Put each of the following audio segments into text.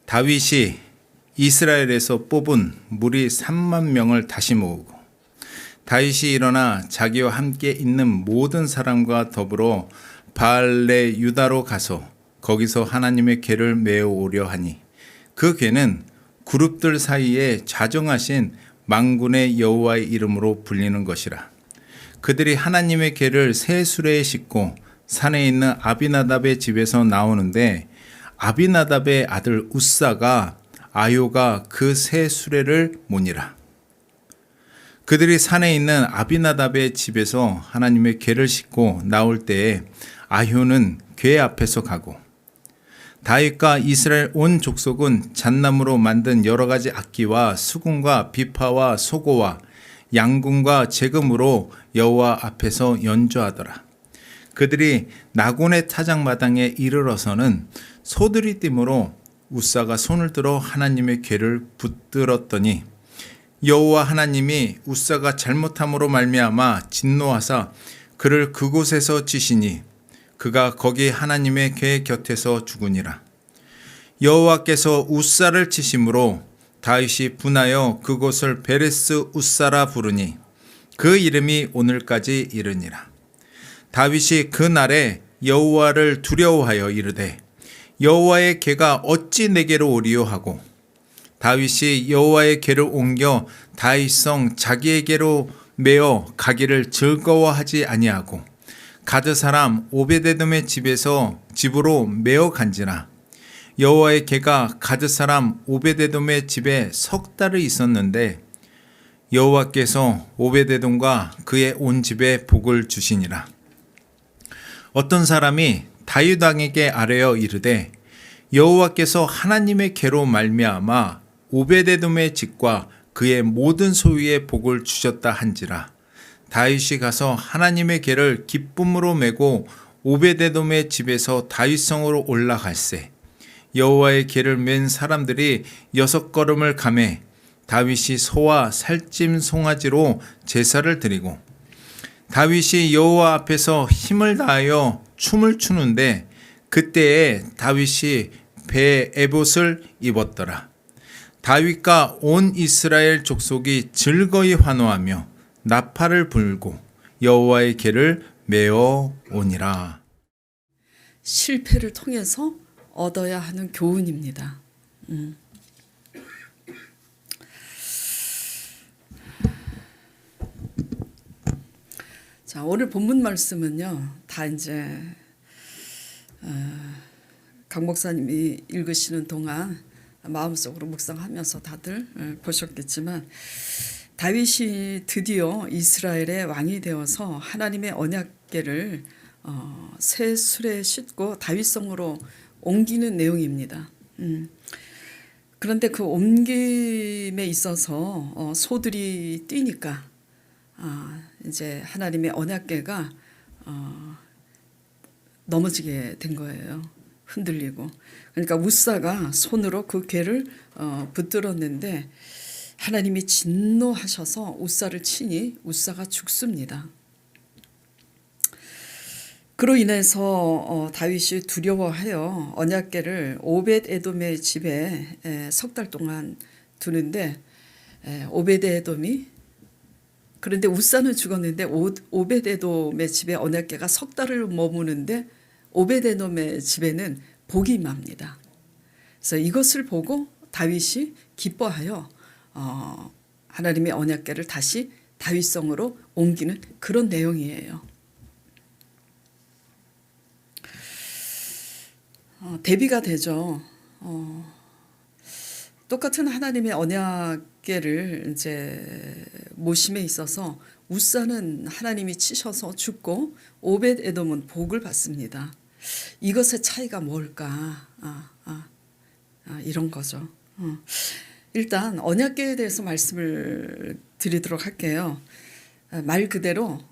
다윗이 이스라엘에서 뽑은 무리 3만 명을 다시 모으고 다윗이 일어나 자기와 함께 있는 모든 사람과 더불어 바알레 유다로 가서 거기서 하나님의 궤를 메어 오려 하니 그 궤는 그룹들 사이에 좌정하신 만군의 여호와의 이름으로 불리는 것이라. 그들이 하나님의 궤를 새 수레에 싣고 산에 있는 아비나답의 집에서 나오는데 아비나답의 아들 웃사가 아요가 그 새 수레를 모니라. 그들이 산에 있는 아비나답의 집에서 하나님의 궤를 싣고 나올 때에 아효는 궤 앞에서 가고 다윗과 이스라엘 온 족속은 잣나무로 만든 여러 가지 악기와 수금과 비파와 소고와 양궁과 제금으로 여호와 앞에서 연주하더라. 그들이 나곤의 타작마당에 이르러서는 소들이 띠므로 웃사가 손을 들어 하나님의 궤를 붙들었더니 여호와 하나님이 웃사가 잘못함으로 말미암아 진노하사 그를 그곳에서 치시니 그가 거기 하나님의 궤 곁에서 죽으니라. 여호와께서 웃사를 치심으로 다윗이 분하여 그곳을 베레스 웃사라 부르니 그 이름이 오늘까지 이르니라. 다윗이 그 날에 여호와를 두려워하여 이르되 여호와의 궤가 어찌 내게로 오리요 하고 다윗이 여호와의 궤를 옮겨 다윗성 자기에게로 메어 가기를 즐거워하지 아니하고 가드 사람 오베데돔의 집으로 메어 간지라. 여호와의 궤가 가드 사람 오베데돔의 집에 석 달을 있었는데 여호와께서 오베데돔과 그의 온 집에 복을 주시니라. 어떤 사람이 다윗 왕에게 아뢰어 이르되 여호와께서 하나님의 궤로 말미암아 오베데돔의 집과 그의 모든 소유의 복을 주셨다 한지라. 다윗이 가서 하나님의 궤를 기쁨으로 메고 오베데돔의 집에서 다윗성으로 올라갈새 여호와의 궤를 맨 사람들이 6걸음을 가매 다윗이 소와 살찜 송아지로 제사를 드리고 다윗이 여호와 앞에서 힘을 다하여 춤을 추는데 그때에 다윗이 배 에봇을 입었더라. 다윗과 온 이스라엘 족속이 즐거이 환호하며 나팔을 불고 여호와의 궤를 메어 오니라. 실패를 통해서 얻어야 하는 교훈입니다. 자, 오늘 본문 말씀은요, 다 이제 강 목사님이 읽으시는 동안 마음속으로 묵상하면서 다들 보셨겠지만 다윗이 드디어 이스라엘의 왕이 되어서 하나님의 언약궤를 새 수레에 싣고 다윗성으로 옮기는 내용입니다. 그런데 그 옮김에 있어서 소들이 뛰니까 이제 하나님의 언약궤가 넘어지게 된 거예요. 흔들리고. 그러니까 웃사가 손으로 그 궤를 붙들었는데 하나님이 진노하셔서 웃사를 치니 웃사가 죽습니다. 그로 인해서 다윗이 두려워하여 언약궤를 오벳에돔의 집에 석 달 동안 두는데 오벳에돔이 그런데 웃사는 죽었는데 오벳에돔의 집에 언약궤가 석 달을 머무는데 오벳에돔의 집에는 복이 임합니다. 그래서 이것을 보고 다윗이 기뻐하여 하나님의 언약궤를 다시 다윗성으로 옮기는 그런 내용이에요. 대비가 되죠. 똑같은 하나님의 언약궤를 이제 모심에 있어서 웃사는 하나님이 치셔서 죽고 오벳에돔은 복을 받습니다. 이것의 차이가 뭘까? 이런 거죠. 일단 언약궤에 대해서 말씀을 드리도록 할게요. 말 그대로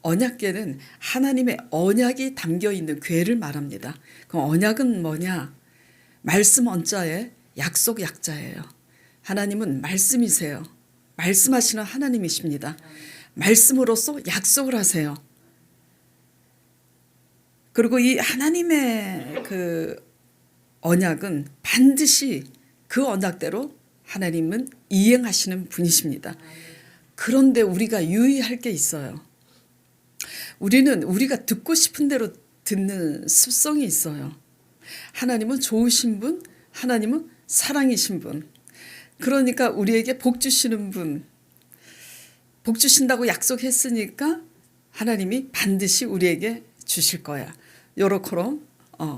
언약궤는 하나님의 언약이 담겨 있는 궤를 말합니다. 그럼 언약은 뭐냐? 말씀 언자에 약속 약자예요. 하나님은 말씀이세요. 말씀하시는 하나님이십니다. 말씀으로써 약속을 하세요. 그리고 이 하나님의 그 언약은 반드시 그 언약대로 하나님은 이행하시는 분이십니다. 그런데 우리가 유의할 게 있어요. 우리는 우리가 듣고 싶은 대로 듣는 습성이 있어요. 하나님은 좋으신 분, 하나님은 사랑이신 분. 그러니까 우리에게 복 주시는 분, 복 주신다고 약속했으니까 하나님이 반드시 우리에게 주실 거야. 요렇게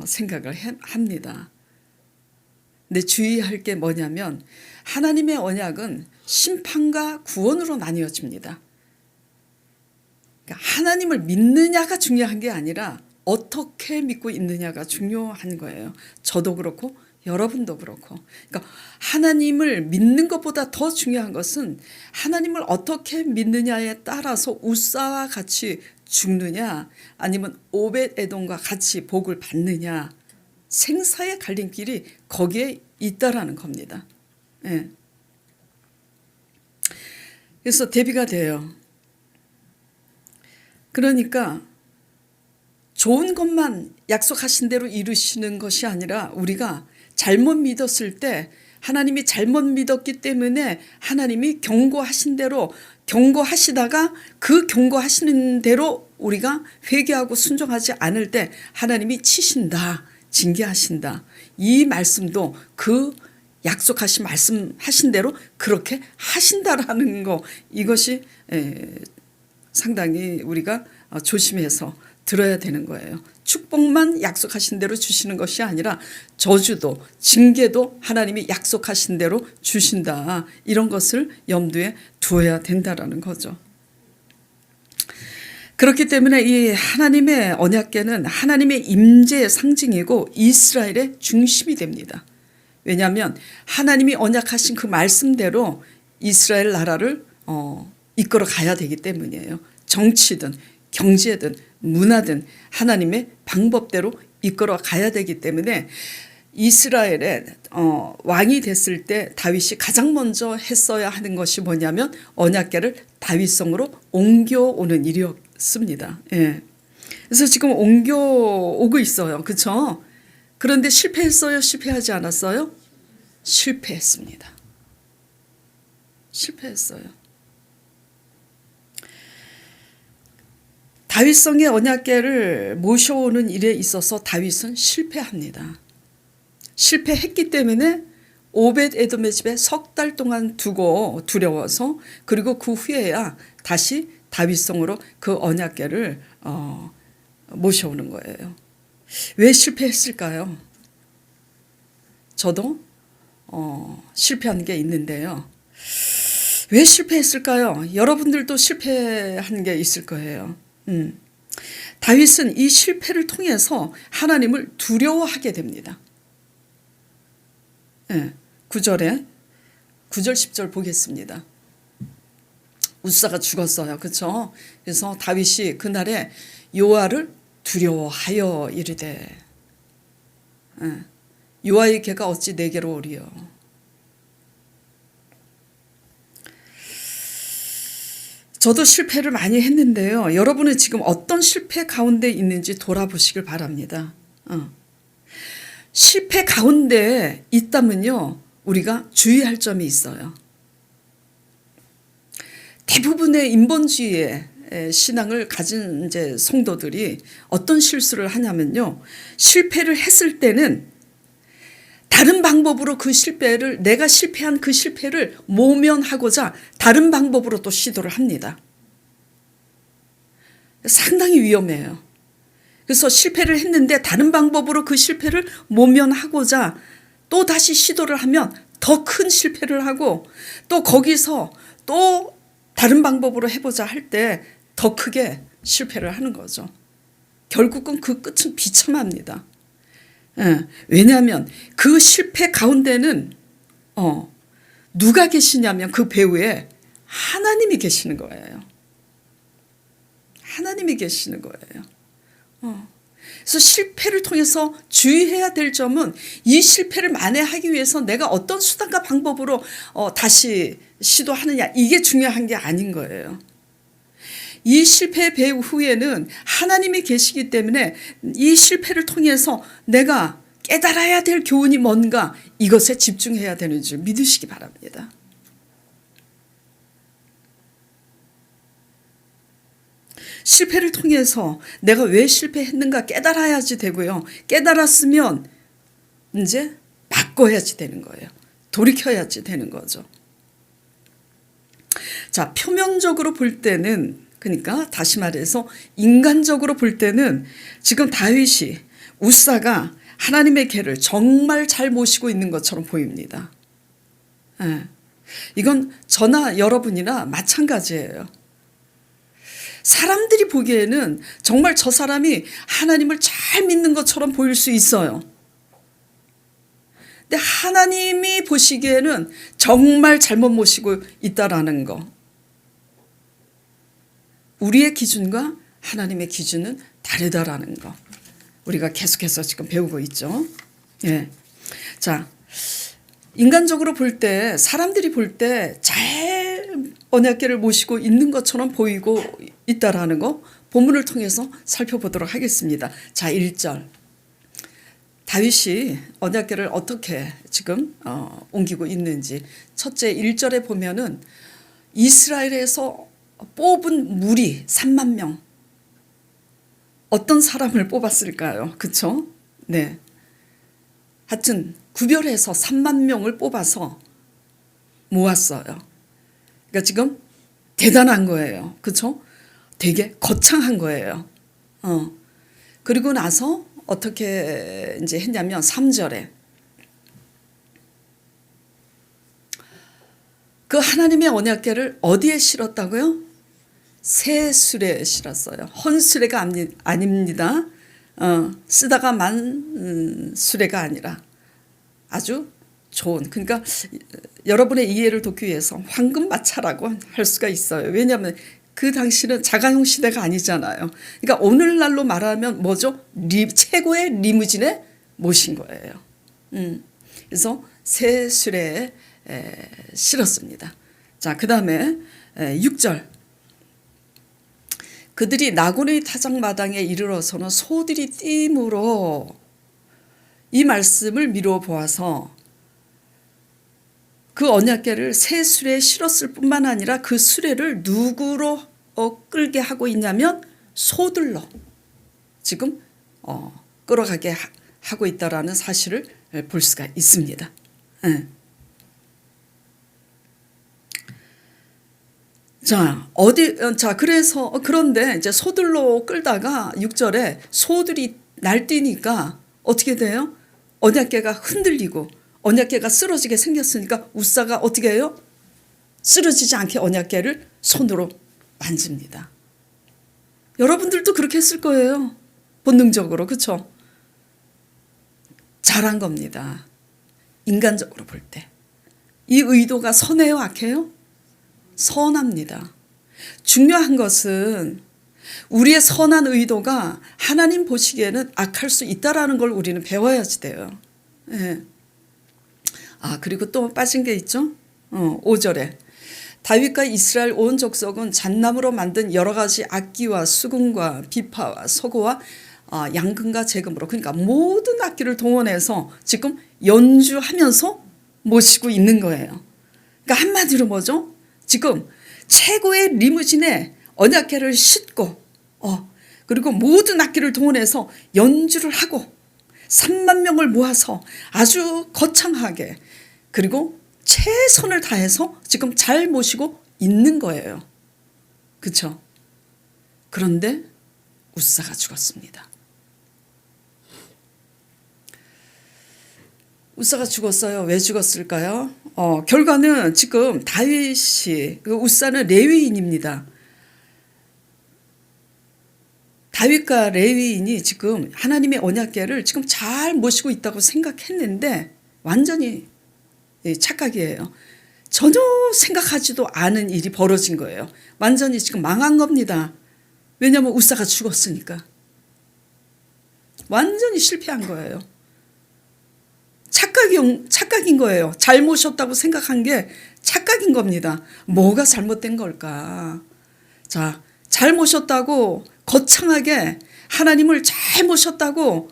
생각을 합니다. 근데 주의할 게 뭐냐면 하나님의 언약은 심판과 구원으로 나뉘어집니다. 그러니까 하나님을 믿느냐가 중요한 게 아니라 어떻게 믿고 있느냐가 중요한 거예요. 저도 그렇고 여러분도 그렇고. 그러니까 하나님을 믿는 것보다 더 중요한 것은 하나님을 어떻게 믿느냐에 따라서 웃사와 같이 죽느냐 아니면 오벳에돔과 같이 복을 받느냐, 생사의 갈림길이 거기에 있다라는 겁니다. 예. 그래서 대비가 돼요. 그러니까 좋은 것만 약속하신 대로 이루시는 것이 아니라 우리가 잘못 믿었을 때 하나님이 잘못 믿었기 때문에 하나님이 경고하신 대로 경고하시다가 그 경고하시는 대로 우리가 회개하고 순종하지 않을 때 하나님이 치신다, 징계하신다. 이 말씀도 그 약속하신 말씀하신 대로 그렇게 하신다라는 거, 이것이 상당히 우리가 조심해서 들어야 되는 거예요. 축복만 약속하신 대로 주시는 것이 아니라 저주도 징계도 하나님이 약속하신 대로 주신다. 이런 것을 염두에 두어야 된다라는 거죠. 그렇기 때문에 이 하나님의 언약궤는 하나님의 임재의 상징이고 이스라엘의 중심이 됩니다. 왜냐하면 하나님이 언약하신 그 말씀대로 이스라엘 나라를 이끌어 가야 되기 때문이에요. 정치든 경제든 문화든 하나님의 방법대로 이끌어 가야 되기 때문에 이스라엘의 왕이 됐을 때 다윗이 가장 먼저 했어야 하는 것이 뭐냐면 언약궤를 다윗성으로 옮겨오는 일이었습니다. 예. 그래서 지금 옮겨오고 있어요. 그렇죠? 그런데 실패했어요? 실패하지 않았어요? 실패했습니다. 실패했어요. 다윗성의 언약궤를 모셔오는 일에 있어서 다윗은 실패합니다. 실패했기 때문에 오벳에돔의 집에 석 달 동안 두고 두려워서, 그리고 그 후에야 다시 다윗성으로 그 언약궤를 모셔오는 거예요. 왜 실패했을까요? 저도 실패한 게 있는데요. 왜 실패했을까요? 여러분들도 실패한 게 있을 거예요. 다윗은 이 실패를 통해서 하나님을 두려워하게 됩니다. 네, 9절 10절 보겠습니다. 웃사가 죽었어요. 그렇죠? 그래서 다윗이 그날에 요아를 두려워하여 이르되, 요아의 개가 어찌 내게로 오리요. 저도 실패를 많이 했는데요. 여러분은 지금 어떤 실패 가운데 있는지 돌아보시길 바랍니다. 실패 가운데 있다면요, 우리가 주의할 점이 있어요. 대부분의 인본주의의 신앙을 가진 이제 성도들이 어떤 실수를 하냐면요, 실패를 했을 때는 다른 방법으로 그 실패를, 내가 실패한 그 실패를 모면하고자 다른 방법으로 또 시도를 합니다. 상당히 위험해요. 그래서 실패를 했는데 다른 방법으로 그 실패를 모면하고자 또 다시 시도를 하면 더 큰 실패를 하고, 또 거기서 또 다른 방법으로 해보자 할 때 더 크게 실패를 하는 거죠. 결국은 그 끝은 비참합니다. 왜냐하면 그 실패 가운데는 누가 계시냐면 그 배후에 하나님이 계시는 거예요. 하나님이 계시는 거예요. 그래서 실패를 통해서 주의해야 될 점은, 이 실패를 만회하기 위해서 내가 어떤 수단과 방법으로 다시 시도하느냐, 이게 중요한 게 아닌 거예요. 이 실패 배후에는 하나님이 계시기 때문에 이 실패를 통해서 내가 깨달아야 될 교훈이 뭔가 이것에 집중해야 되는 줄 믿으시기 바랍니다. 실패를 통해서 내가 왜 실패했는가 깨달아야지 되고요. 깨달았으면 이제 바꿔야지 되는 거예요. 돌이켜야지 되는 거죠. 자, 표면적으로 볼 때는, 그러니까 다시 말해서 인간적으로 볼 때는 지금 다윗이 우사가 하나님의 궤를 정말 잘 모시고 있는 것처럼 보입니다. 이건 저나 여러분이나 마찬가지예요. 사람들이 보기에는 정말 저 사람이 하나님을 잘 믿는 것처럼 보일 수 있어요. 근데 하나님이 보시기에는 정말 잘못 모시고 있다라는 거. 우리의 기준과 하나님의 기준은 다르다라는 거. 우리가 계속해서 지금 배우고 있죠. 예. 자, 인간적으로 볼 때, 사람들이 볼 때 잘 언약궤를 모시고 있는 것처럼 보이고 있다라는 거 본문을 통해서 살펴보도록 하겠습니다. 자, 1절. 다윗이 언약궤를 어떻게 지금 옮기고 있는지. 첫째 1절에 보면은 이스라엘에서 뽑은 무리 3만 명. 어떤 사람을 뽑았을까요? 그쵸? 네. 하여튼 구별해서 3만 명을 뽑아서 모았어요. 그러니까 지금 대단한 거예요. 그쵸? 되게 거창한 거예요. 그리고 나서 어떻게 이제 했냐면 3절에 그 하나님의 언약궤를 어디에 실었다고요? 새 수레에 실었어요. 헌수레가 아닙니다. 쓰다가 만 수레가 아니라 아주 좋은, 그러니까 여러분의 이해를 돕기 위해서 황금마차라고 할 수가 있어요. 왜냐하면 그 당시는 자가용 시대가 아니잖아요. 그러니까 오늘날로 말하면 뭐죠? 최고의 리무진에 모신 거예요. 그래서 새 수레에 실었습니다. 자, 그 다음에 6절. 그들이 나곤의 타작마당에 이르러서는 소들이 띠므로 이 말씀을 미루어 보아서 그 언약궤를 새 수레에 실었을 뿐만 아니라 그 수레를 누구로 끌게 하고 있냐면 소들로 지금 끌어가게 하고 있다라는 사실을 볼 수가 있습니다. 그래서 그런데 이제 소들로 끌다가 6절에 소들이 날뛰니까 어떻게 돼요? 언약궤가 흔들리고 언약궤가 쓰러지게 생겼으니까 우사가 어떻게 해요? 쓰러지지 않게 언약궤를 손으로 만집니다. 여러분들도 그렇게 했을 거예요. 본능적으로. 그렇죠? 잘한 겁니다. 인간적으로 볼 때. 이 의도가 선해요? 악해요? 선합니다. 중요한 것은 우리의 선한 의도가 하나님 보시기에는 악할 수 있다라는 걸 우리는 배워야지 돼요. 예. 그리고 또 빠진 게 있죠. 5절에 다윗과 이스라엘 온 족속은 잣나무로 만든 여러 가지 악기와 수금과 비파와 서고와 양금과 재금으로, 그러니까 모든 악기를 동원해서 지금 연주하면서 모시고 있는 거예요. 그러니까 한마디로 뭐죠? 지금 최고의 리무진에 언약궤를 싣고 그리고 모든 악기를 동원해서 연주를 하고 3만 명을 모아서 아주 거창하게 그리고 최선을 다해서 지금 잘 모시고 있는 거예요. 그렇죠? 그런데 우사가 죽었습니다. 우사가 죽었어요. 왜 죽었을까요? 결과는 지금 다윗이, 우사는 레위인입니다. 다윗과 레위인이 지금 하나님의 언약궤를 지금 잘 모시고 있다고 생각했는데 완전히 착각이에요. 전혀 생각하지도 않은 일이 벌어진 거예요. 완전히 지금 망한 겁니다. 왜냐하면 우사가 죽었으니까. 완전히 실패한 거예요. 착각인 거예요. 잘 모셨다고 생각한 게 착각인 겁니다. 뭐가 잘못된 걸까? 자, 잘 모셨다고 거창하게 하나님을 잘 모셨다고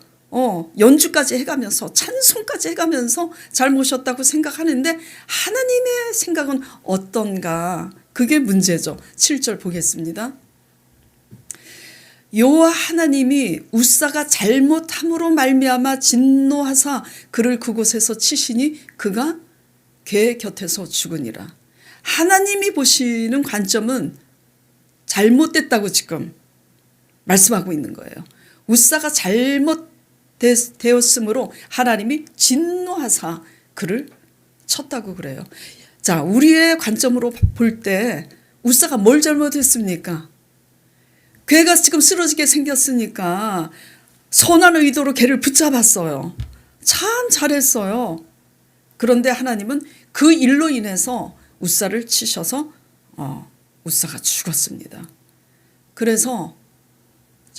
연주까지 해가면서 찬송까지 해가면서 잘 모셨다고 생각하는데 하나님의 생각은 어떤가? 그게 문제죠. 7절 보겠습니다. 여호와 하나님이 웃사가 잘못함으로 말미암아 진노하사 그를 그곳에서 치시니 그가 걔 곁에서 죽으니라. 하나님이 보시는 관점은 잘못됐다고 지금 말씀하고 있는 거예요. 웃사가 잘못되었으므로 하나님이 진노하사 그를 쳤다고 그래요. 자, 우리의 관점으로 볼 때 웃사가 뭘 잘못했습니까? 걔가 지금 쓰러지게 생겼으니까 선한 의도로 걔를 붙잡았어요. 참 잘했어요. 그런데 하나님은 그 일로 인해서 웃사를 치셔서 웃사가 죽었습니다. 그래서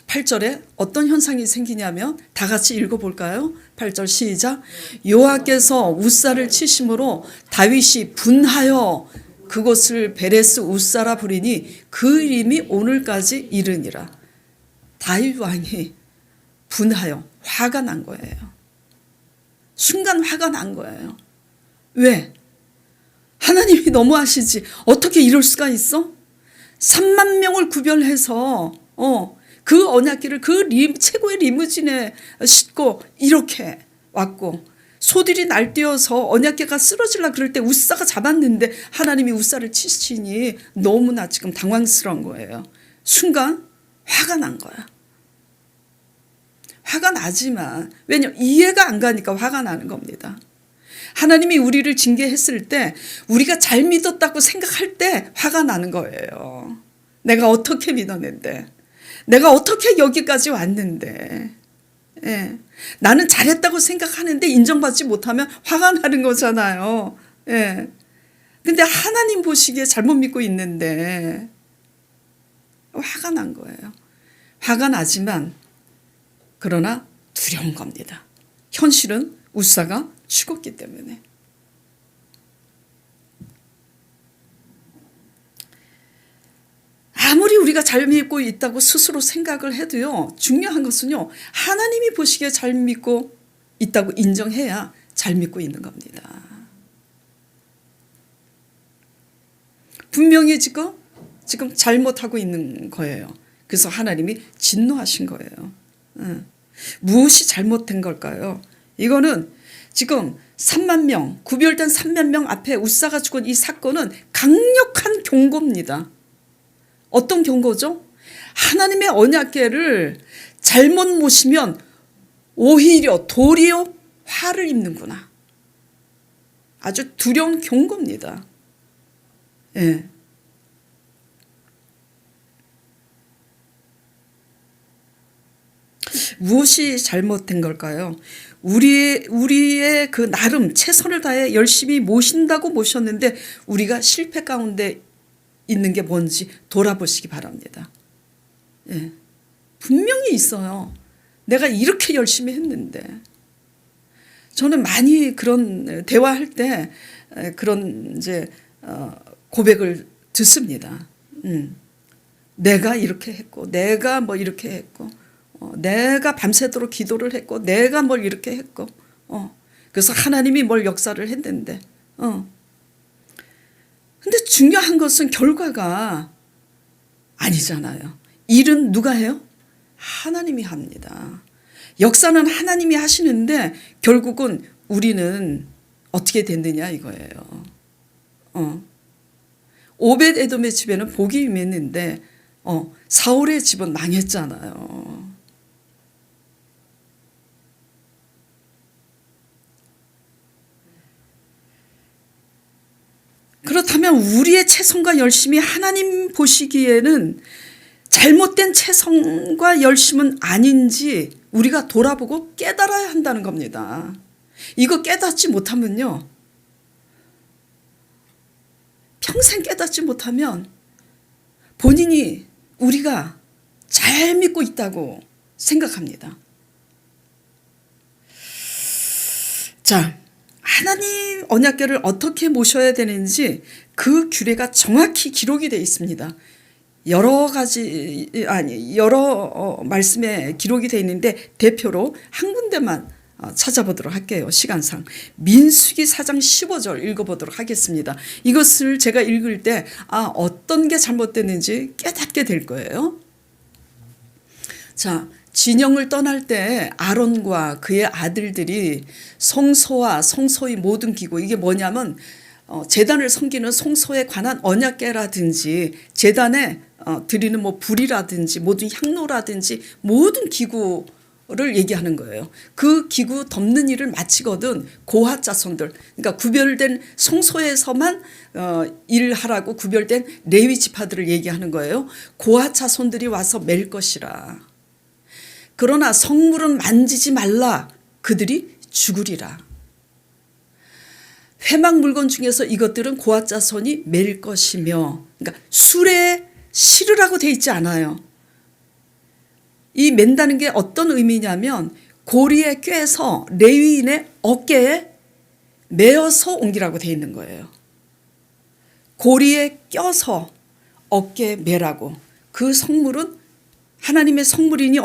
8절에 어떤 현상이 생기냐면 다 같이 읽어볼까요? 8절 시작. 여호와께서 웃사를 치심으로 다윗이 분하여 그곳을 베레스 웃사라 부리니 그 이름이 오늘까지 이르니라. 다윗 왕이 분하여 화가 난 거예요. 순간 화가 난 거예요. 왜? 하나님이 너무하시지. 어떻게 이럴 수가 있어? 3만 명을 구별해서 그 언약궤를 그 최고의 리무진에 싣고 이렇게 왔고 소들이 날뛰어서 언약궤가 쓰러지려 그럴 때 웃사가 잡았는데 하나님이 웃사를 치시니 너무나 지금 당황스러운 거예요. 순간 화가 난 거야. 화가 나지만 왜냐면 이해가 안 가니까 화가 나는 겁니다. 하나님이 우리를 징계했을 때 우리가 잘 믿었다고 생각할 때 화가 나는 거예요. 내가 어떻게 믿었는데, 내가 어떻게 여기까지 왔는데, 예. 나는 잘했다고 생각하는데 인정받지 못하면 화가 나는 거잖아요. 예. 근데 하나님 보시기에 잘못 믿고 있는데 화가 난 거예요. 화가 나지만 그러나 두려운 겁니다. 현실은 웃사가 죽었기 때문에. 아무리 우리가 잘 믿고 있다고 스스로 생각을 해도요, 중요한 것은요, 하나님이 보시기에 잘 믿고 있다고 인정해야 잘 믿고 있는 겁니다. 분명히 지금 잘못하고 있는 거예요. 그래서 하나님이 진노하신 거예요. 무엇이 잘못된 걸까요? 이거는 지금 3만 명, 구별된 3만 명 앞에 웃사가 죽은 이 사건은 강력한 경고입니다. 어떤 경고죠? 하나님의 언약궤를 잘못 모시면 오히려 도리어 화를 입는구나. 아주 두려운 경고입니다. 예. 무엇이 잘못된 걸까요? 우리의 그 나름 최선을 다해 열심히 모신다고 모셨는데 우리가 실패 가운데 있는 게 뭔지 돌아보시기 바랍니다. 예. 분명히 있어요. 내가 이렇게 열심히 했는데. 저는 많이 그런 대화할 때 그런 이제 고백을 듣습니다. 내가 이렇게 했고, 내가 뭐 이렇게 했고, 내가 밤새도록 기도를 했고, 내가 뭘 이렇게 했고, 그래서 하나님이 뭘 역사를 했는데, 근데 중요한 것은 결과가 아니잖아요. 일은 누가 해요? 하나님이 합니다. 역사는 하나님이 하시는데 결국은 우리는 어떻게 됐느냐 이거예요. 오벳 에돔의 집에는 복이 임했는데 사울의 집은 망했잖아요. 그렇다면 우리의 최선과 열심이 하나님 보시기에는 잘못된 최선과 열심은 아닌지 우리가 돌아보고 깨달아야 한다는 겁니다. 이거 깨닫지 못하면요, 평생 깨닫지 못하면 본인이 우리가 잘 믿고 있다고 생각합니다. 자, 하나님 언약궤를 어떻게 모셔야 되는지 그 규례가 정확히 기록이 되어 있습니다. 여러 가지 여러 말씀에 기록이 되어 있는데 대표로 한 군데만 찾아보도록 할게요. 시간상. 민수기 4장 15절 읽어보도록 하겠습니다. 이것을 제가 읽을 때 어떤 게 잘못됐는지 깨닫게 될 거예요. 자, 진영을 떠날 때 아론과 그의 아들들이 성소와 성소의 모든 기구, 이게 뭐냐면 제단을 섬기는 성소에 관한 언약궤라든지 제단에 드리는 뭐 불이라든지 모든 향로라든지 모든 기구를 얘기하는 거예요. 그 기구 덮는 일을 마치거든 고핫 자손들, 그러니까 구별된 성소에서만 일하라고 구별된 레위 지파들을 얘기하는 거예요. 고핫 자손들이 와서 맬 것이라. 그러나 성물은 만지지 말라. 그들이 죽으리라. 회막 물건 중에서 이것들은 고핫 자손이 맬 것이며, 그러니까 술에 실으라고 돼 있지 않아요. 이 맨다는 게 어떤 의미냐면 고리에 꿰서 레위인의 어깨에 매어서 옮기라고 돼 있는 거예요. 고리에 껴서 어깨에 매라고. 그 성물은 하나님의 성물이니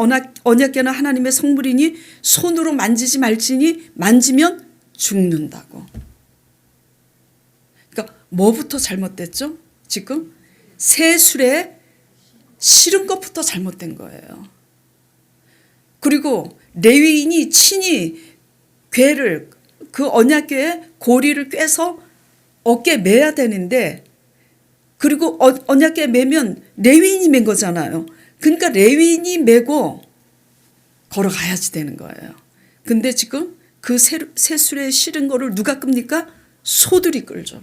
언약궤는 하나님의 성물이니 손으로 만지지 말지니 만지면 죽는다고. 그러니까 뭐부터 잘못됐죠? 지금 새술에 실은 것부터 잘못된 거예요. 그리고 레위인이 친히 궤를 그 언약궤에 고리를 꿰서 어깨에 매야 되는데, 그리고 언약궤에 매면 레위인이 맨 거잖아요. 그러니까 레위인이 메고 걸어가야지 되는 거예요. 근데 지금 그 새술에 실은 거를 누가 끕니까? 소들이 끌죠.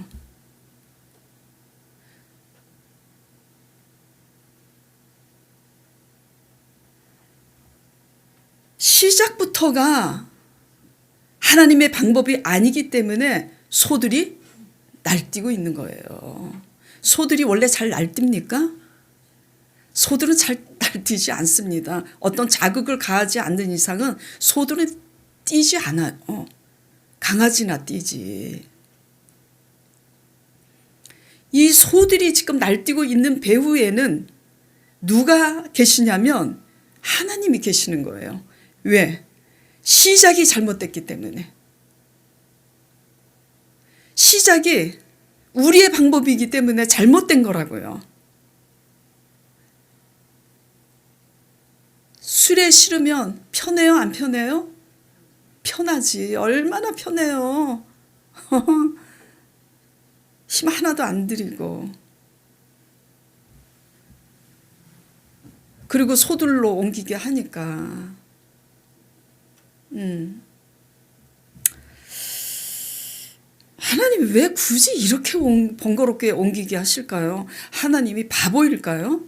시작부터가 하나님의 방법이 아니기 때문에 소들이 날뛰고 있는 거예요. 소들이 원래 잘 날뜁니까? 소들은 잘 날뛰지 않습니다. 어떤 자극을 가하지 않는 이상은 소들은 뛰지 않아요. 강아지나 뛰지. 이 소들이 지금 날뛰고 있는 배후에는 누가 계시냐면 하나님이 계시는 거예요. 왜? 시작이 잘못됐기 때문에. 시작이 우리의 방법이기 때문에 잘못된 거라고요. 술에 실으면 편해요, 안 편해요? 편하지. 얼마나 편해요. 힘 하나도 안 들이고. 그리고 소들로 옮기게 하니까. 하나님이 왜 굳이 이렇게 번거롭게 옮기게 하실까요? 하나님이 바보일까요?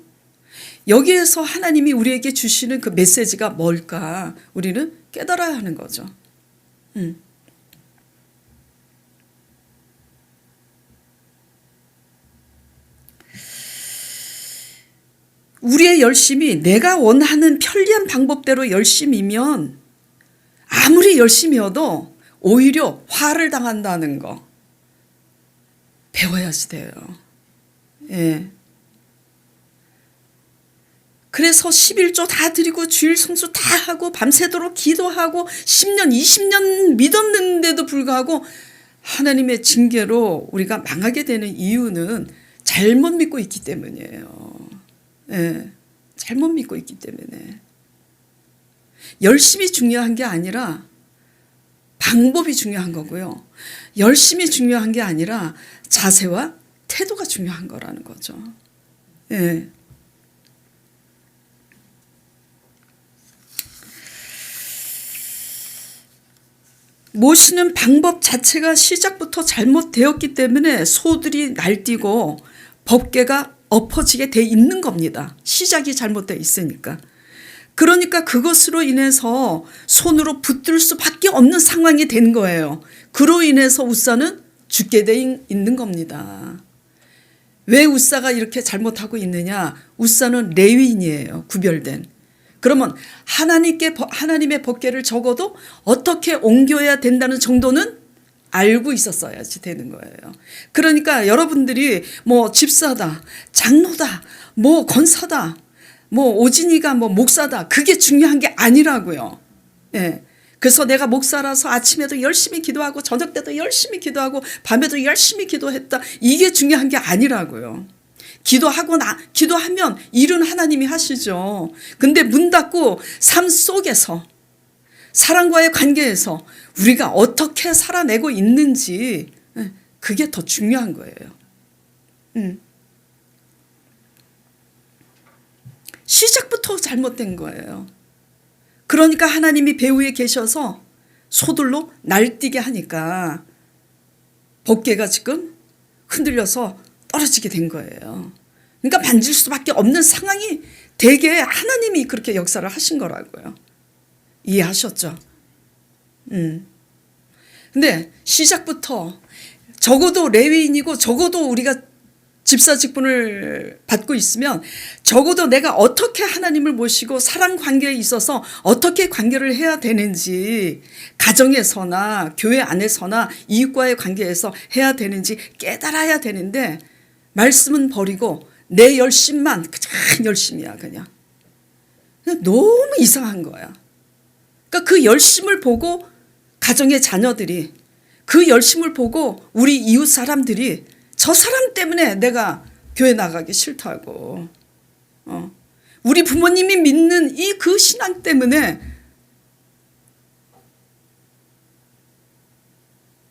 여기에서 하나님이 우리에게 주시는 그 메시지가 뭘까? 우리는 깨달아야 하는 거죠. 우리의 열심이 내가 원하는 편리한 방법대로 열심이면 아무리 열심이어도 오히려 화를 당한다는 거 배워야지 돼요. 예. 그래서 11조 다 드리고 주일 성수 다 하고 밤새도록 기도하고 10년 20년 믿었는데도 불구하고 하나님의 징계로 우리가 망하게 되는 이유는 잘못 믿고 있기 때문이에요. 예, 잘못 믿고 있기 때문에. 열심이 중요한 게 아니라 방법이 중요한 거고요. 열심이 중요한 게 아니라 자세와 태도가 중요한 거라는 거죠. 예. 모시는 방법 자체가 시작부터 잘못되었기 때문에 소들이 날뛰고 법궤가 엎어지게 돼 있는 겁니다. 시작이 잘못되어 있으니까. 그러니까 그것으로 인해서 손으로 붙들 수밖에 없는 상황이 된 거예요. 그로 인해서 우사는 죽게 돼 있는 겁니다. 왜 우사가 이렇게 잘못하고 있느냐? 우사는 레위인이에요. 구별된. 그러면 하나님의 법궤를 적어도 어떻게 옮겨야 된다는 정도는 알고 있었어야지 되는 거예요. 그러니까 여러분들이 뭐 집사다, 장로다, 뭐 권사다, 뭐 오진이가 뭐 목사다, 그게 중요한 게 아니라고요. 예. 그래서 내가 목사라서 아침에도 열심히 기도하고 저녁 때도 열심히 기도하고 밤에도 열심히 기도했다, 이게 중요한 게 아니라고요. 기도하면 일은 하나님이 하시죠. 근데 문 닫고 삶 속에서 사랑과의 관계에서 우리가 어떻게 살아내고 있는지, 그게 더 중요한 거예요. 시작부터 잘못된 거예요. 그러니까 하나님이 배후에 계셔서 소들로 날뛰게 하니까 법궤가 지금 흔들려서 떨어지게 된 거예요. 그러니까 만질 수밖에 없는 상황이 되게 하나님이 그렇게 역사를 하신 거라고요. 이해하셨죠? 근데 시작부터 적어도 레위인이고 적어도 우리가 집사 직분을 받고 있으면 적어도 내가 어떻게 하나님을 모시고 사랑 관계에 있어서 어떻게 관계를 해야 되는지, 가정에서나 교회 안에서나 이웃과의 관계에서 해야 되는지 깨달아야 되는데, 말씀은 버리고 내 열심만 그냥 열심이야. 그냥 너무 이상한 거야. 그러니까 그 열심을 보고 가정의 자녀들이, 그 열심을 보고 우리 이웃 사람들이 저 사람 때문에 내가 교회 나가기 싫다고, 우리 부모님이 믿는 이 그 신앙 때문에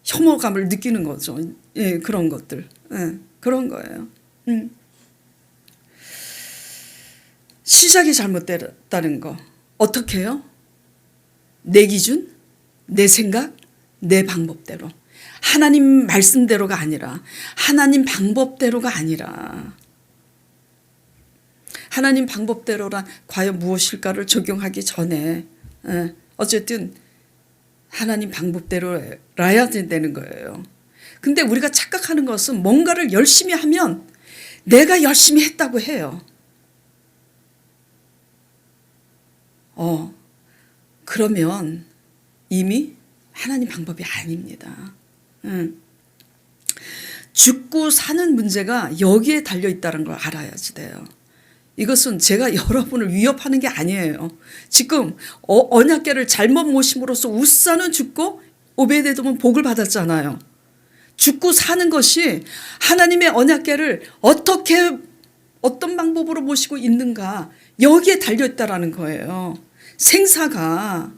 혐오감을 느끼는 거죠. 예, 그런 것들. 예, 그런 거예요. 시작이 잘못됐다는 거. 어떻게 해요? 내 기준, 내 생각, 내 방법대로. 하나님 말씀대로가 아니라, 하나님 방법대로가 아니라. 하나님 방법대로란 과연 무엇일까를 적용하기 전에 어쨌든 하나님 방법대로라야 되는 거예요. 근데 우리가 착각하는 것은 뭔가를 열심히 하면 내가 열심히 했다고 해요. 그러면 이미 하나님 방법이 아닙니다. 죽고 사는 문제가 여기에 달려있다는 걸 알아야지 돼요. 이것은 제가 여러분을 위협하는 게 아니에요. 지금 언약궤를 잘못 모심으로써 우사는 죽고 오베데돔은 복을 받았잖아요. 죽고 사는 것이 하나님의 언약궤를 어떻게 어떤 방법으로 모시고 있는가, 여기에 달려있다라는 거예요. 생사가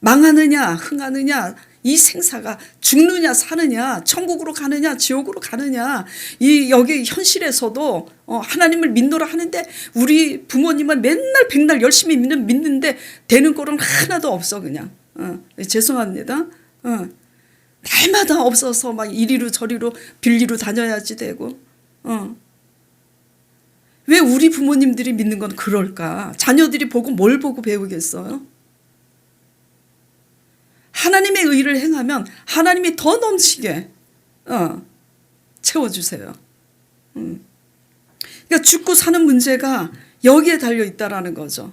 망하느냐 흥하느냐, 이 생사가 죽느냐 사느냐, 천국으로 가느냐 지옥으로 가느냐, 이 여기 현실에서도 하나님을 믿노라 하는데 우리 부모님은 맨날 백날 열심히 믿는데 되는 꼴은 하나도 없어. 그냥 죄송합니다. 날마다 없어서 막 이리로 저리로 빌리로 다녀야지 되고. 왜 우리 부모님들이 믿는 건 그럴까? 자녀들이 보고 뭘 보고 배우겠어요? 하나님의 의를 행하면 하나님이 더 넘치게 채워주세요. 그러니까 죽고 사는 문제가 여기에 달려있다라는 거죠.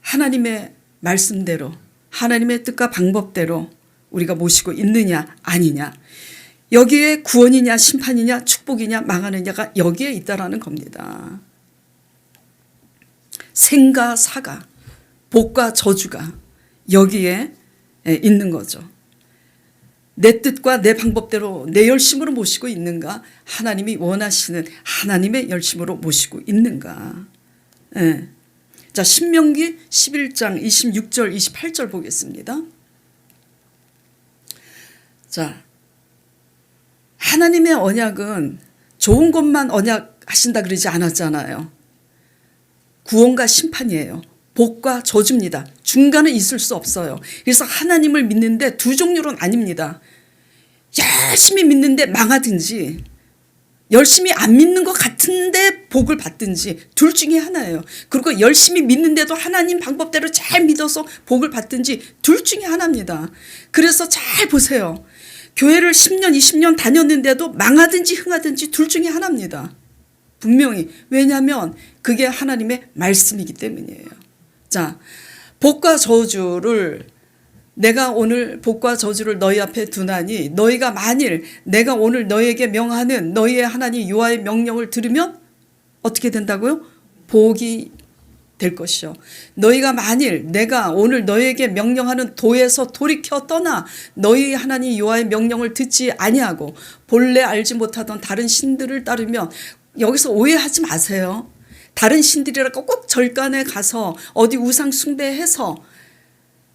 하나님의 말씀대로, 하나님의 뜻과 방법대로 우리가 모시고 있느냐 아니냐, 여기에 구원이냐 심판이냐 축복이냐 망하느냐가 여기에 있다라는 겁니다. 생과 사가, 복과 저주가 여기에 있는 거죠. 내 뜻과 내 방법대로 내 열심으로 모시고 있는가, 하나님이 원하시는 하나님의 열심으로 모시고 있는가. 자, 신명기 11장 26절 28절 보겠습니다. 자, 하나님의 언약은 좋은 것만 언약하신다 그러지 않았잖아요. 구원과 심판이에요. 복과 저주입니다. 중간에 있을 수 없어요. 그래서 하나님을 믿는데 두 종류는 아닙니다. 열심히 믿는데 망하든지, 열심히 안 믿는 것 같은데 복을 받든지, 둘 중에 하나예요. 그리고 열심히 믿는데도 하나님 방법대로 잘 믿어서 복을 받든지, 둘 중에 하나입니다. 그래서 잘 보세요. 교회를 10년 20년 다녔는데도 망하든지 흥하든지 둘 중에 하나입니다. 분명히. 왜냐하면 그게 하나님의 말씀이기 때문이에요. 자, 복과 저주를 내가 오늘 복과 저주를 너희 앞에 두나니 너희가 만일 내가 오늘 너희에게 명하는 너희의 하나님 여호와의 명령을 들으면 어떻게 된다고요? 복이 될 것이요. 너희가 만일 내가 오늘 너희에게 명령하는 도에서 돌이켜 떠나 너희 하나님 여호와의 명령을 듣지 아니하고 본래 알지 못하던 다른 신들을 따르면, 여기서 오해하지 마세요. 다른 신들이라고 꼭 절간에 가서 어디 우상 숭배해서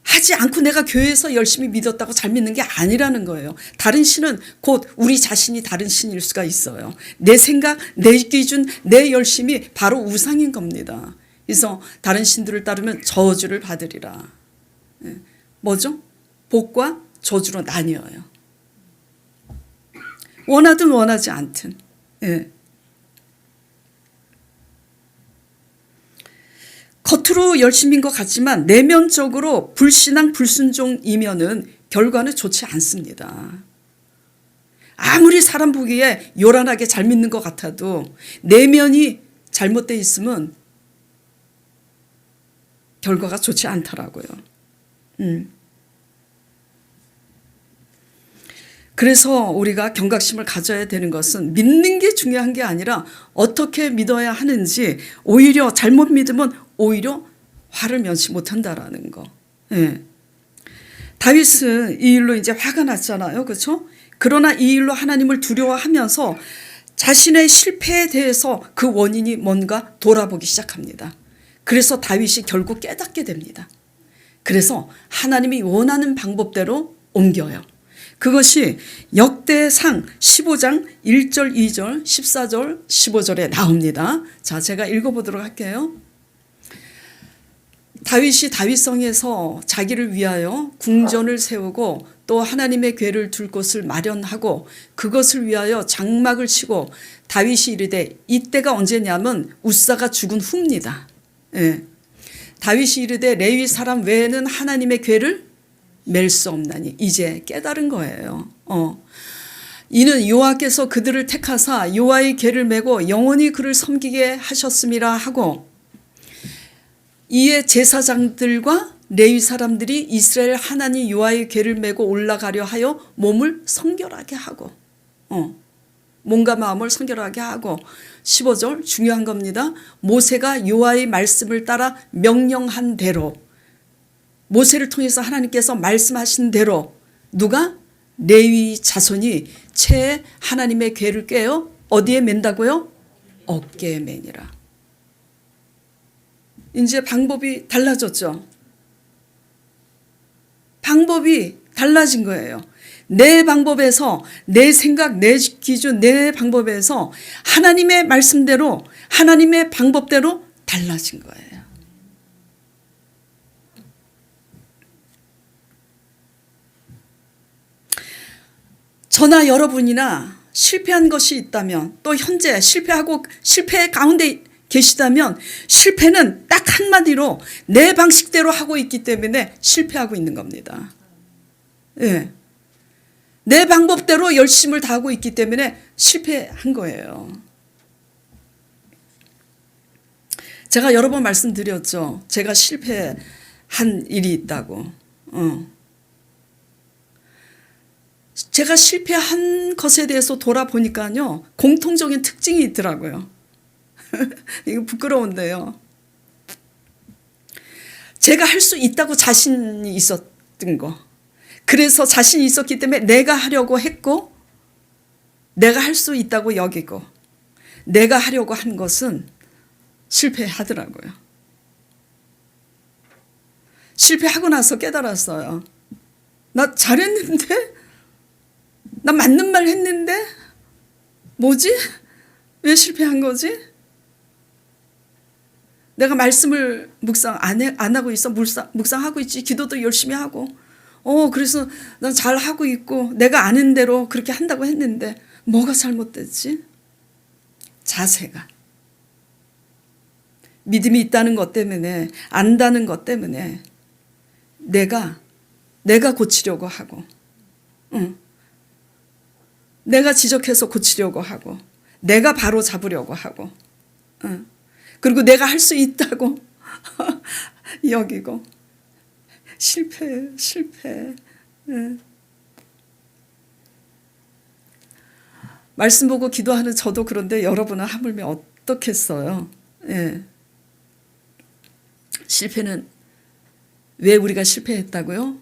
하지 않고 내가 교회에서 열심히 믿었다고 잘 믿는 게 아니라는 거예요. 다른 신은 곧 우리 자신이 다른 신일 수가 있어요. 내 생각, 내 기준, 내 열심이 바로 우상인 겁니다. 그래서 다른 신들을 따르면 저주를 받으리라. 뭐죠? 복과 저주로 나뉘어요. 원하든 원하지 않든. 겉으로 열심인 것 같지만 내면적으로 불신앙 불순종이면은 결과는 좋지 않습니다. 아무리 사람 보기에 요란하게 잘 믿는 것 같아도 내면이 잘못되어 있으면 결과가 좋지 않더라고요. 그래서 우리가 경각심을 가져야 되는 것은 믿는 게 중요한 게 아니라 어떻게 믿어야 하는지, 오히려 잘못 믿으면 오히려 화를 면치 못한다라는 거. 다윗은 이 일로 이제 화가 났잖아요. 그렇죠? 그러나 이 일로 하나님을 두려워하면서 자신의 실패에 대해서 그 원인이 뭔가 돌아보기 시작합니다. 그래서 다윗이 결국 깨닫게 됩니다. 그래서 하나님이 원하는 방법대로 옮겨요. 그것이 역대상 15장 1절, 2절, 14절, 15절에 나옵니다. 자, 제가 읽어보도록 할게요. 다윗이 다윗성에서 자기를 위하여 궁전을 세우고 또 하나님의 궤를 둘 곳을 마련하고 그것을 위하여 장막을 치고, 다윗이 이르되, 이때가 언제냐면 웃사가 죽은 후입니다. 다윗이 이르되 레위 사람 외에는 하나님의 궤를 맬 수 없나니, 이제 깨달은 거예요. 이는 여호와께서 그들을 택하사 여호와의 궤를 메고 영원히 그를 섬기게 하셨음이라 하고, 이에 제사장들과 레위 사람들이 이스라엘 하나님 여호와의 궤를 메고 올라가려 하여 몸을 성결하게 하고, 몸과 마음을 성결하게 하고, 15절 중요한 겁니다. 모세가 여호와의 말씀을 따라 명령한 대로, 모세를 통해서 하나님께서 말씀하신 대로 누가? 레위 자손이 채 하나님의 궤를 꿰어 어디에 맨다고요? 어깨에 매니라. 이제 방법이 달라졌죠. 방법이 달라진 거예요. 내 방법에서, 내 생각, 내 기준, 내 방법에서 하나님의 말씀대로, 하나님의 방법대로 달라진 거예요. 저나 여러분이나 실패한 것이 있다면, 또 현재 실패 가운데 계시다면, 실패는 딱 한마디로 내 방식대로 하고 있기 때문에 실패하고 있는 겁니다. 내 방법대로 열심을 다하고 있기 때문에 실패한 거예요. 제가 여러 번 말씀드렸죠. 제가 실패한 일이 있다고. 제가 실패한 것에 대해서 돌아보니까요, 공통적인 특징이 있더라고요. 이거 부끄러운데요. 제가 할 수 있다고 자신이 있었던 거. 그래서 자신이 있었기 때문에 내가 하려고 했고, 내가 할 수 있다고 여기고, 내가 하려고 한 것은 실패하더라고요. 실패하고 나서 깨달았어요. 나 잘했는데? 나 맞는 말 했는데? 뭐지? 왜 실패한 거지? 내가 말씀을 묵상 안 하고 있어. 묵상하고 있지. 기도도 열심히 하고. 그래서 난 잘하고 있고 내가 아는 대로 그렇게 한다고 했는데 뭐가 잘못됐지? 자세가. 믿음이 있다는 것 때문에, 안다는 것 때문에 내가 고치려고 하고, 내가 지적해서 고치려고 하고, 내가 바로 잡으려고 하고, 그리고 내가 할 수 있다고 여기고, 실패. 예. 말씀 보고 기도하는 저도 그런데 여러분은 하물며 어떻겠어요? 예. 실패는 왜 우리가 실패했다고요?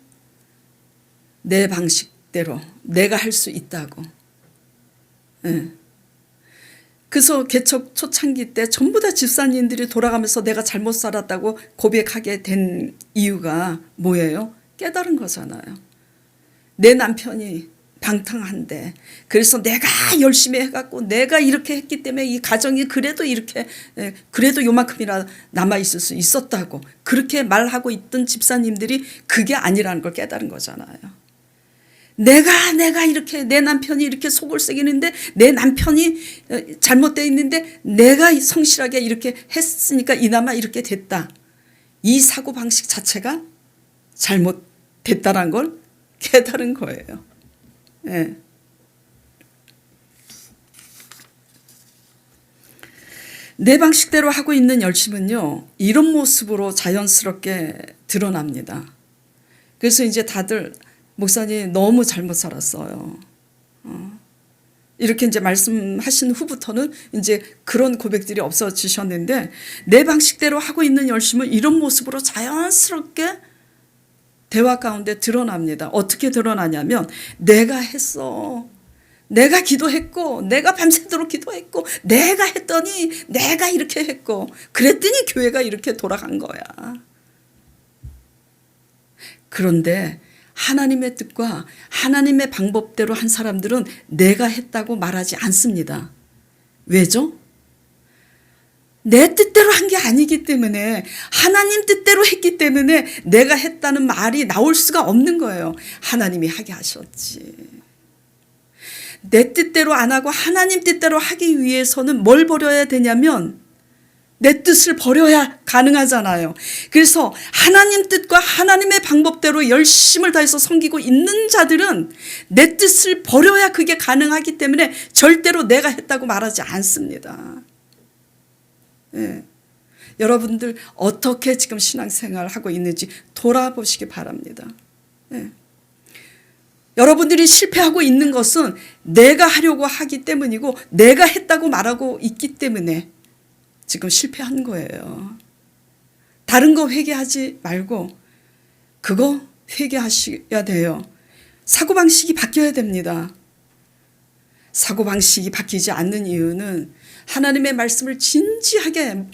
내 방식대로 내가 할 수 있다고. 예. 그래서 개척 초창기 때 전부 다 집사님들이 돌아가면서 내가 잘못 살았다고 고백하게 된 이유가 뭐예요? 깨달은 거잖아요. 내 남편이 방탕한데 그래서 내가 열심히 해갖고 내가 이렇게 했기 때문에 이 가정이 그래도 이렇게 그래도 요만큼이나 남아있을 수 있었다고 그렇게 말하고 있던 집사님들이 그게 아니라는 걸 깨달은 거잖아요. 내가 이렇게 내 남편이 이렇게 속을 새기는데 내 남편이 잘못되어 있는데 내가 성실하게 이렇게 했으니까 이나마 이렇게 됐다. 이 사고방식 자체가 잘못됐다는 걸 깨달은 거예요. 예. 내 방식대로 하고 있는 열심은요, 이런 모습으로 자연스럽게 드러납니다. 그래서 이제 다들 목사님 너무 잘못 살았어요. 이렇게 이제 말씀하신 후부터는 이제 그런 고백들이 없어지셨는데 내 방식대로 하고 있는 열심은 이런 모습으로 자연스럽게 대화 가운데 드러납니다. 어떻게 드러나냐면 내가 했어. 내가 기도했고 내가 밤새도록 기도했고 내가 했더니 내가 이렇게 했고 그랬더니 교회가 이렇게 돌아간 거야. 그런데 하나님의 뜻과 하나님의 방법대로 한 사람들은 내가 했다고 말하지 않습니다. 왜죠? 내 뜻대로 한 게 아니기 때문에 하나님 뜻대로 했기 때문에 내가 했다는 말이 나올 수가 없는 거예요. 하나님이 하게 하셨지. 내 뜻대로 안 하고 하나님 뜻대로 하기 위해서는 뭘 버려야 되냐면 내 뜻을 버려야 가능하잖아요. 그래서 하나님 뜻과 하나님의 방법대로 열심을 다해서 섬기고 있는 자들은 내 뜻을 버려야 그게 가능하기 때문에 절대로 내가 했다고 말하지 않습니다. 예. 여러분들 어떻게 지금 신앙생활을 하고 있는지 돌아보시기 바랍니다. 예. 여러분들이 실패하고 있는 것은 내가 하려고 하기 때문이고 내가 했다고 말하고 있기 때문에 지금 실패한 거예요. 다른 거 회개하지 말고 그거 회개하셔야 돼요. 사고방식이 바뀌어야 됩니다. 사고방식이 바뀌지 않는 이유는 하나님의 말씀을 진지하게